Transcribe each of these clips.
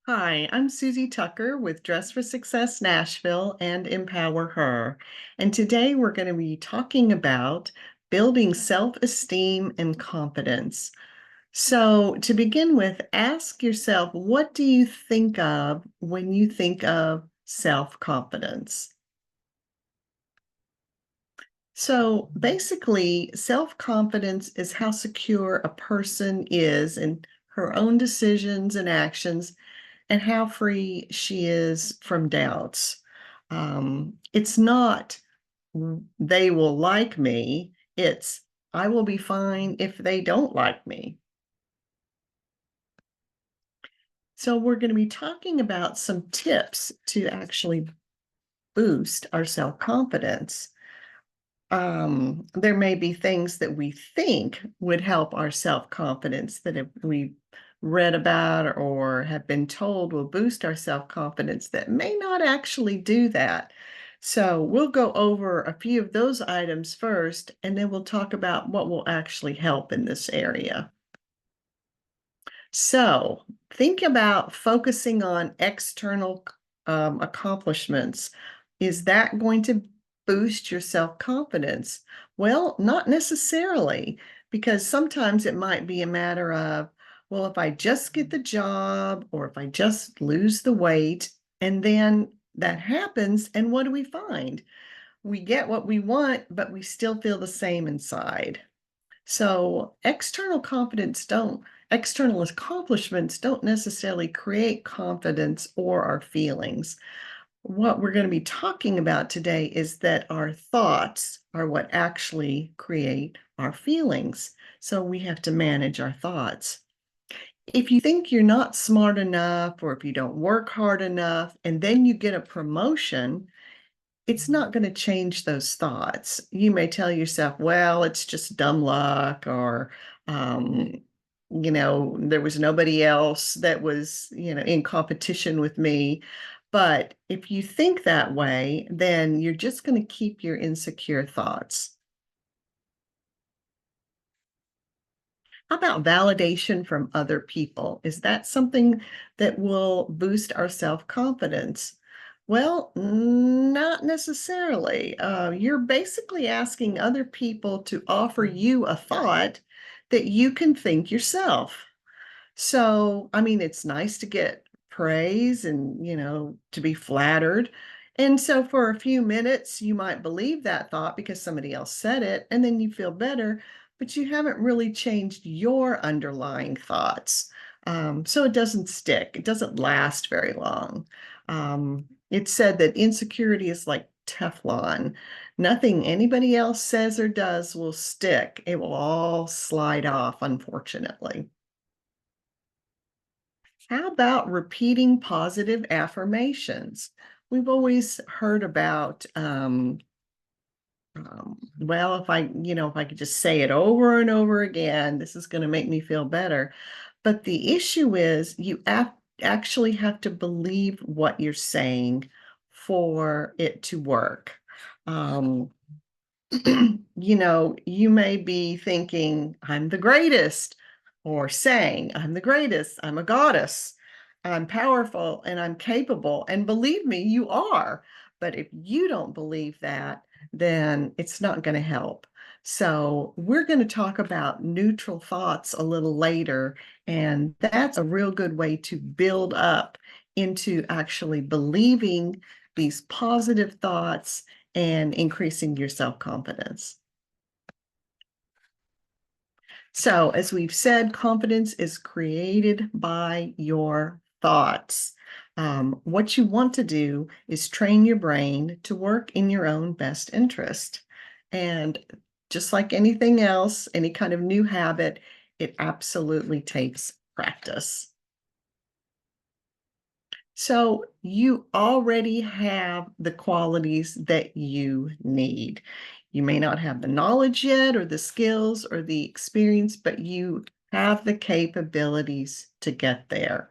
Hi, I'm Susie Tucker with Dress for Success Nashville and Empower Her. And today we're going to be talking about building self-esteem and confidence. So, to begin with, ask yourself, what do you think of when you think of self-confidence? So, basically, self-confidence is how secure a person is in her own decisions and actions and how free she is from doubts. It's not they will like me, it's I will be fine if they don't like me. So, we're going to be talking about some tips to actually boost our self confidence. There may be things that we think would help our self confidence that if we read about or have been told will boost our self confidence that may not actually do that. So we'll go over a few of those items first, and then we'll talk about what will actually help in this area. So think about focusing on external accomplishments. Is that going to boost your self confidence? Well, not necessarily, because sometimes it might be a matter of, well, if I just get the job or if I just lose the weight, and then that happens, and what do we find? We get what we want, but we still feel the same inside. So external accomplishments don't necessarily create confidence or our feelings. What we're going to be talking about today is that our thoughts are what actually create our feelings. So we have to manage our thoughts. If you think you're not smart enough, or if you don't work hard enough, and then you get a promotion, it's not going to change those thoughts. You may tell yourself, well, it's just dumb luck, or, um, there was nobody else that was, in competition with me. But if you think that way, then you're just going to keep your insecure thoughts. How about validation from other people? Is that something that will boost our self-confidence? Well, not necessarily. You're basically asking other people to offer you a thought that you can think yourself. So, I mean, it's nice to get praise and, to be flattered. And so for a few minutes, you might believe that thought because somebody else said it, and then you feel better, but you haven't really changed your underlying thoughts. So it doesn't stick, it doesn't last very long. It's said that insecurity is like Teflon. Nothing anybody else says or does will stick, it will all slide off, unfortunately. How about repeating positive affirmations? We've always heard about, well, if I could just say it over and over again, this is going to make me feel better. But the issue is actually have to believe what you're saying for it to work. Um, you may be thinking, I'm the greatest, or saying, I'm the greatest, I'm a goddess, I'm powerful, and I'm capable. And believe me, you are. But if you don't believe that, then it's not going to help. So, we're going to talk about neutral thoughts a little later, and that's a real good way to build up into actually believing these positive thoughts and increasing your self-confidence. So, as we've said, confidence is created by your thoughts. What you want to do is train your brain to work in your own best interest. And just like anything else, any kind of new habit, it absolutely takes practice. So you already have the qualities that you need. You may not have the knowledge yet, or the skills, or the experience, but you have the capabilities to get there.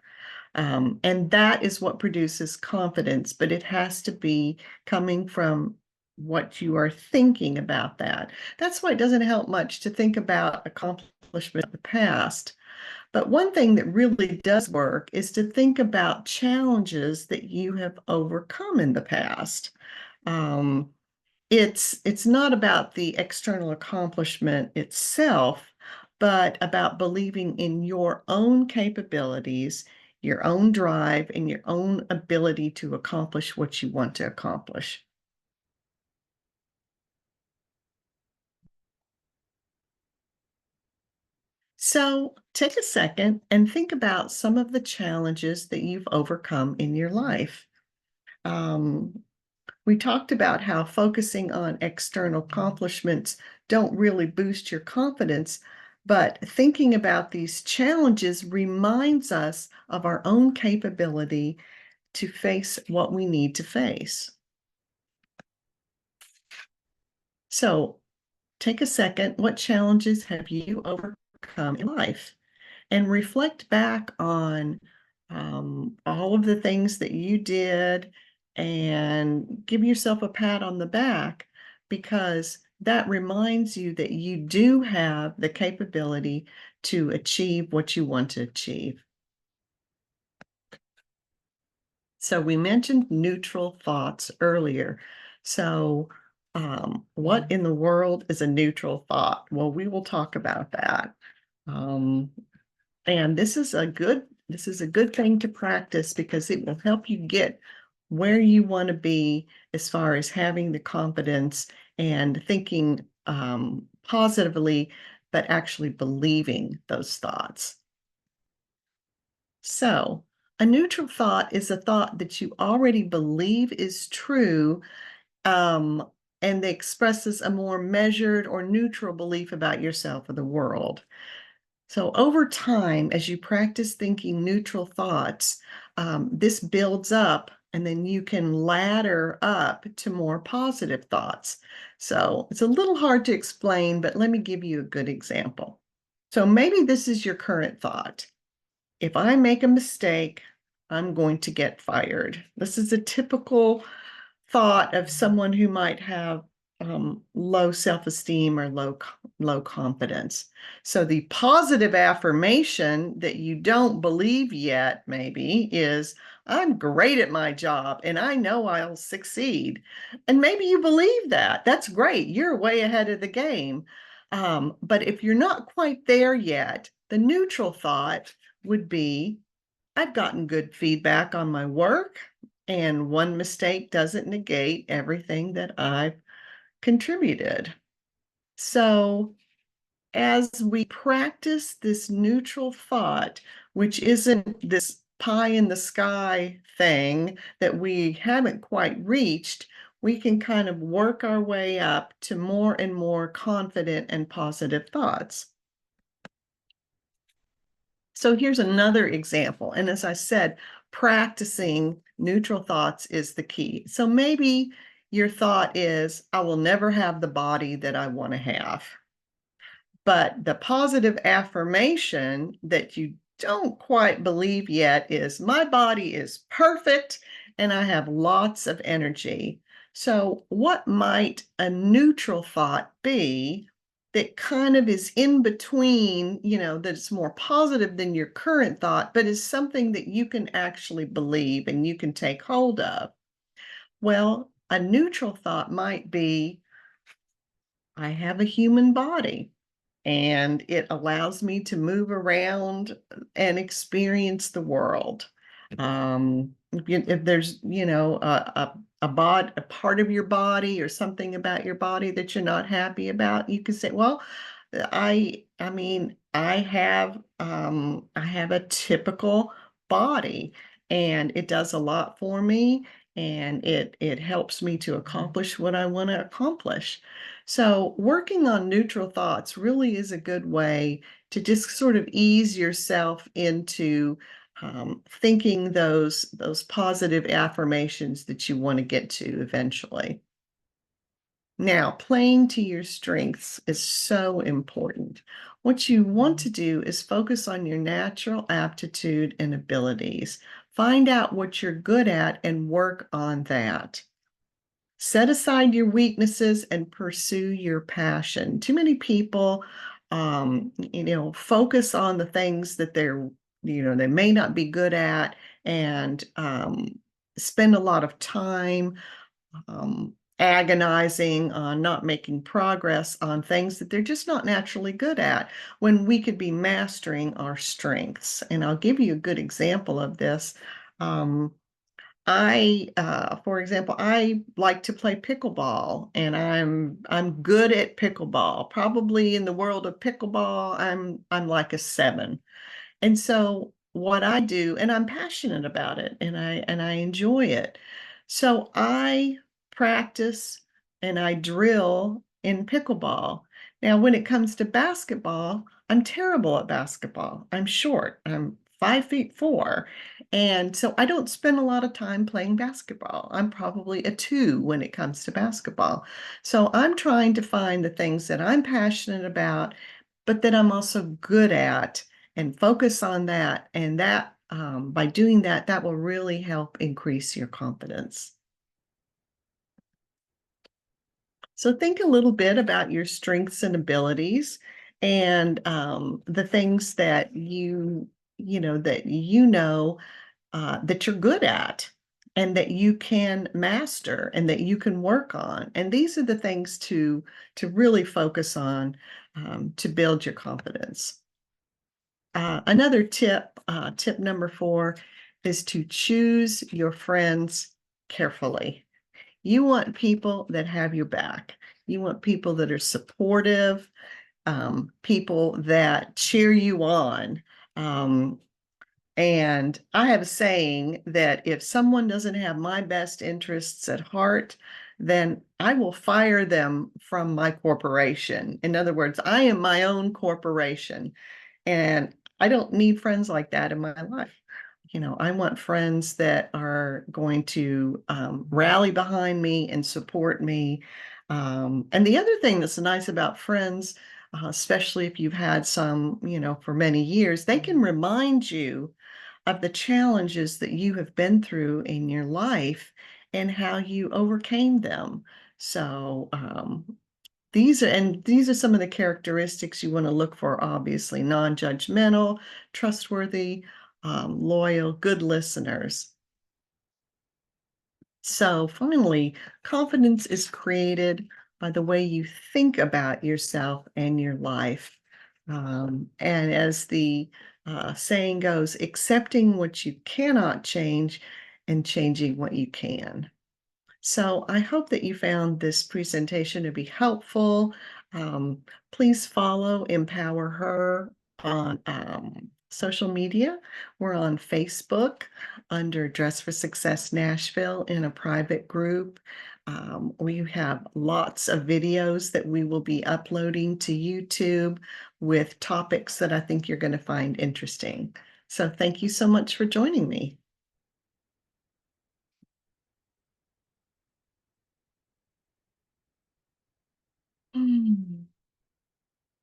And that is what produces confidence, but it has to be coming from what you are thinking about that. That's why it doesn't help much to think about accomplishment of the past. But one thing that really does work is to think about challenges that you have overcome in the past. Um, it's not about the external accomplishment itself, but about believing in your own capabilities, your own drive, and your own ability to accomplish what you want to accomplish. So take a second and think about some of the challenges that you've overcome in your life. Um, we talked about how focusing on external accomplishments don't really boost your confidence, but thinking about these challenges reminds us of our own capability to face what we need to face. So take a second. What challenges have you overcome in life? And reflect back on all of the things that you did and give yourself a pat on the back because that reminds you that you do have the capability to achieve what you want to achieve. So we mentioned neutral thoughts earlier. So what in the world is a neutral thought? Well, we will talk about that. Um, And this is a good thing to practice because it will help you get where you want to be as far as having the confidence and thinking positively, but actually believing those thoughts. So, a neutral thought is a thought that you already believe is true, um, and expresses a more measured or neutral belief about yourself or the world. So over time, as you practice thinking neutral thoughts, this builds up and then you can ladder up to more positive thoughts. So it's a little hard to explain, but let me give you a good example. So maybe this is your current thought. If I make a mistake, I'm going to get fired. This is a typical thought of someone who might have low self-esteem or low confidence. So the positive affirmation that you don't believe yet maybe is, I'm great at my job and I know I'll succeed. And maybe you believe that. That's great. You're way ahead of the game. But if you're not quite there yet, the neutral thought would be, I've gotten good feedback on my work, and one mistake doesn't negate everything that I've contributed. So, as we practice this neutral thought, which isn't this pie in the sky thing that we haven't quite reached, we can kind of work our way up to more and more confident and positive thoughts. So here's another example. And as I said, practicing neutral thoughts is the key. So maybe your thought is, I will never have the body that I want to have. But the positive affirmation that you don't quite believe yet is, my body is perfect and I have lots of energy. So, what might a neutral thought be that kind of is in between, that it's more positive than your current thought, but is something that you can actually believe and you can take hold of? Well, a neutral thought might be, I have a human body and it allows me to move around and experience the world. If there's, a part of your body or something about your body that you're not happy about, you can say, well, I mean, I have a typical body and it does a lot for me and it helps me to accomplish what I want to accomplish. So, working on neutral thoughts really is a good way to just sort of ease yourself into thinking those positive affirmations that you want to get to eventually. Now, playing to your strengths is so important. What you want to do is focus on your natural aptitude and abilities. Find out what you're good at and work on that. Set aside your weaknesses and pursue your passion. Too many people focus on the things that they may not be good at, and spend a lot of time agonizing on not making progress on things that they're just not naturally good at, when we could be mastering our strengths. And I'll give you a good example of this. Um, for example, I like to play pickleball, and I'm good at pickleball. Probably in the world of pickleball, I'm like a 7. And so what I do, and I'm passionate about it, and I enjoy it. So I practice and I drill in pickleball. Now, when it comes to basketball, I'm terrible at basketball. I'm short. I'm 5'4". And so I don't spend a lot of time playing basketball. I'm probably a 2 when it comes to basketball. So I'm trying to find the things that I'm passionate about, but that I'm also good at, and focus on that. And that by doing that, that will really help increase your confidence. So think a little bit about your strengths and abilities, and the things that that you're good at, and that you can master, and that you can work on. And these are the things to really focus on, to build your confidence. Another tip, tip number 4, is to choose your friends carefully. You want people that have your back. You want people that are supportive, people that cheer you on. And I have a saying that if someone doesn't have my best interests at heart, then I will fire them from my corporation. In other words, I am my own corporation. And I don't need friends like that in my life. I want friends that are going to rally behind me and support me. And the other thing that's nice about friends, especially if you've had some, for many years, they can remind you of the challenges that you have been through in your life and how you overcame them. So these are some of the characteristics you want to look for, obviously: non-judgmental, trustworthy, loyal, good listeners. So finally, confidence is created by the way you think about yourself and your life. And as the saying goes, accepting what you cannot change and changing what you can. So I hope that you found this presentation to be helpful. Um, Please follow Empower Her on social media. We're on Facebook under Dress for Success Nashville in a private group. We have lots of videos that we will be uploading to YouTube with topics that I think you're going to find interesting. So thank you so much for joining me. Mm.